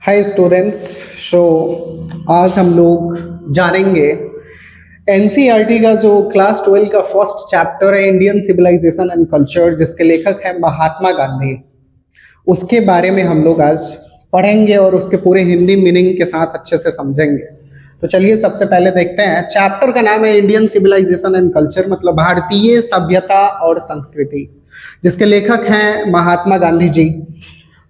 Hi students. सो आज हम लोग जानेंगे एनसीईआरटी का जो क्लास 12 का फर्स्ट चैप्टर है इंडियन सिविलाइजेशन एंड कल्चर, जिसके लेखक हैं महात्मा गांधी। उसके बारे में हम लोग आज पढ़ेंगे और उसके पूरे हिंदी मीनिंग के साथ अच्छे से समझेंगे। तो चलिए सबसे पहले देखते हैं। चैप्टर का नाम है इंडियन सिविलाइजेशन एंड कल्चर, मतलब भारतीय सभ्यता और संस्कृति, जिसके लेखक हैं महात्मा गांधी जी।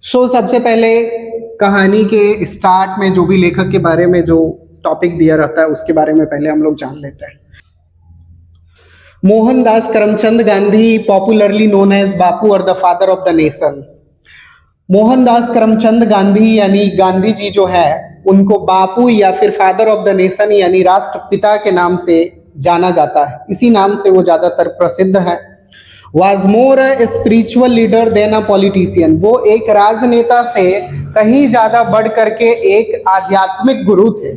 सो सबसे पहले कहानी के स्टार्ट में जो भी लेखक के बारे में जो टॉपिक दिया रहता है उसके बारे में पहले हम लोग जान लेते हैं। Mohandas Karamchand Gandhi, popularly known as Bapu और the father of the nation. Mohandas Karamchand Gandhi यानी गांधी जी जो है उनको बापू या फिर फादर ऑफ द नेशन यानी राष्ट्रपिता के नाम से जाना जाता है। इसी नाम से वो ज्यादातर प्रसिद्ध है। Was more a spiritual leader than a politician। वो एक राजनेता से कहीं ज्यादा बढ़ करके एक आध्यात्मिक गुरु थे।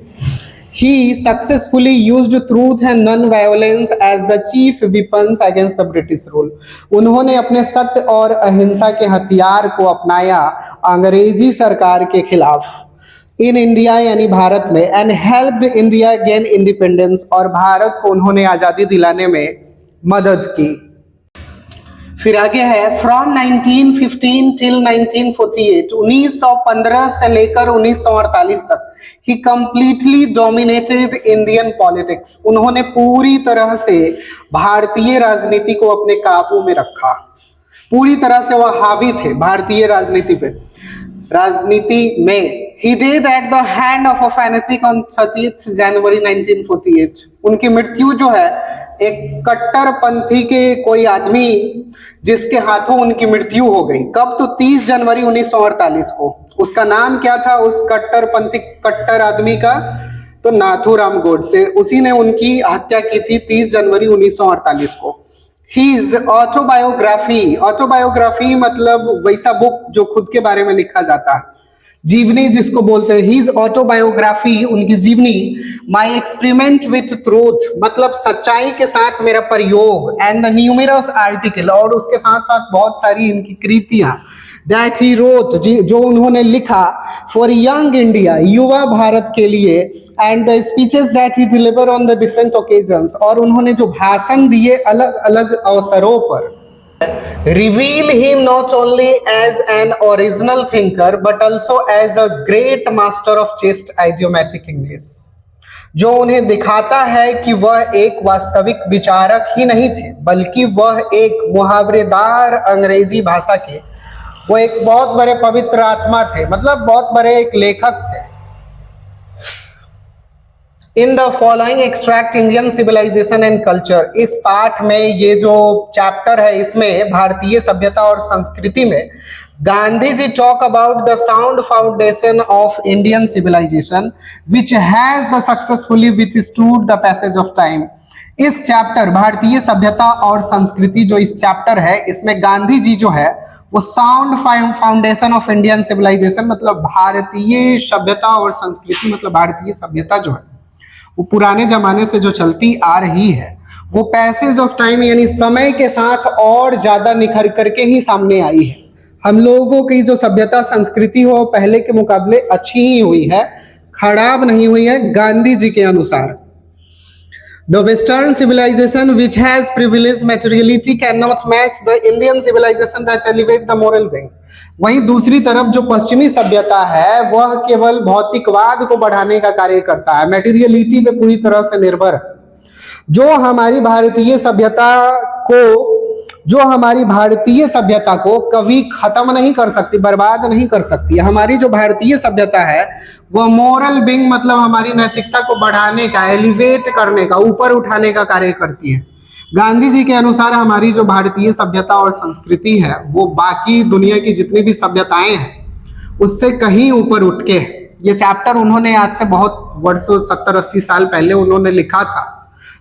He successfully used truth and non-violence as the chief weapons against the British rule। उन्होंने अपने सत्य और अहिंसा के हथियार को अपनाया अंग्रेजी सरकार के खिलाफ इन इंडिया यानी भारत में, and helped India gain independence, और भारत को उन्होंने आजादी दिलाने में मदद की। फिर आगे है फ्रॉम 1915 टिल 1948, 1915 से लेकर 1948 तक ही कंप्लीटली डोमिनेटेड इंडियन पॉलिटिक्स। उन्होंने पूरी तरह से भारतीय राजनीति को अपने काबू में रखा। पूरी तरह से वह हावी थे भारतीय राजनीति पे, राजनीति में। He died at the hand of a fanatic on 30th January 1948। उनकी मृत्यु जो है एक कट्टरपंथी के कोई आदमी जिसके हाथों उनकी मृत्यु हो गई। कब? तो 30 जनवरी 1948 को। उसका नाम क्या था उस कट्टरपंथी कट्टर आदमी का? तो नाथूराम गोडसे। उसी ने उनकी हत्या की थी 30 जनवरी 1948 को। His ऑटोबायोग्राफी, ऑटोबायोग्राफी मतलब वैसा बुक जो खुद के बारे में लिखा जाता है, जीवनी जिसको बोलते हैं। हिज ऑटोबायोग्राफी, उनकी जीवनी। माई एक्सपेरिमेंट विथ ट्रूथ मतलब सच्चाई के साथ मेरा प्रयोग, एंड द न्यूमरस आर्टिकल, और उसके साथ साथ बहुत सारी इनकी कृतियां। दैट ही रोट, जो उन्होंने लिखा फॉर यंग इंडिया, युवा भारत के लिए, and the speeches that he deliver on the different occasions, और उन्होंने जो भाषण दिए अलग अलग अवसरों पर। Reveal him not only as an original thinker but also as a great master of chaste idiomatic English। जो उन्हें दिखाता है कि वह एक वास्तविक विचारक ही नहीं थे बल्कि वह एक मुहावरेदार अंग्रेजी भाषा के वो एक बहुत बड़े पवित्र आत्मा थे, मतलब बहुत बड़े एक लेखक थे। In the following extract Indian civilisation and culture, इस पाठ में ये जो चैप्टर है इसमें भारतीय सभ्यता और संस्कृति में Gandhi ji talk about the sound foundation of Indian civilisation which has the successfully withstood the passage of time. इस चैप्टर भारतीय सभ्यता और संस्कृति जो इस चैप्टर है इसमें गांधी जी जो है वो sound foundation of Indian civilisation मतलब भारतीय सभ्यता और संस्कृति मतलब भारतीय सभ्यता जो है वो पुराने जमाने से जो चलती आ रही है वो पैसेज ऑफ टाइम यानी समय के साथ और ज्यादा निखर करके ही सामने आई है। हम लोगों की जो सभ्यता संस्कृति हो पहले के मुकाबले अच्छी ही हुई है, खराब नहीं हुई है गांधी जी के अनुसार। The Western civilization which has privileged materiality cannot match the Indian civilization that elevate the moral being। वहीं दूसरी तरफ जो पश्चिमी सभ्यता है वह केवल भौतिकवाद को बढ़ाने का कार्य करता है, मेटीरियलिटी पे पूरी तरह से निर्भर है। जो हमारी भारतीय सभ्यता को कभी खत्म नहीं कर सकती, बर्बाद नहीं कर सकती। हमारी जो भारतीय सभ्यता है वह मोरल बिंग मतलब हमारी नैतिकता को बढ़ाने का, एलिवेट करने का, ऊपर उठाने का कार्य करती है। गांधी जी के अनुसार हमारी जो भारतीय सभ्यता और संस्कृति है वो बाकी दुनिया की जितनी भी सभ्यताएं हैं उससे कहीं ऊपर उठ के, ये चैप्टर उन्होंने आज से बहुत वर्षों 70-80 साल पहले उन्होंने लिखा था।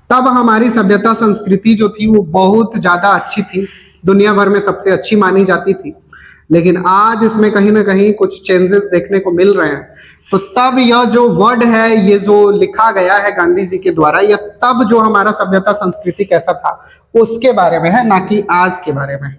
तब हमारी सभ्यता संस्कृति जो थी वो बहुत ज्यादा अच्छी थी, दुनिया भर में सबसे अच्छी मानी जाती थी। लेकिन आज इसमें कहीं ना कहीं कुछ चेंजेस देखने को मिल रहे हैं। तो तब यह जो वर्ड है, ये जो लिखा गया है गांधी जी के द्वारा, यह तब जो हमारा सभ्यता संस्कृति कैसा था उसके बारे में है, ना कि आज के बारे में।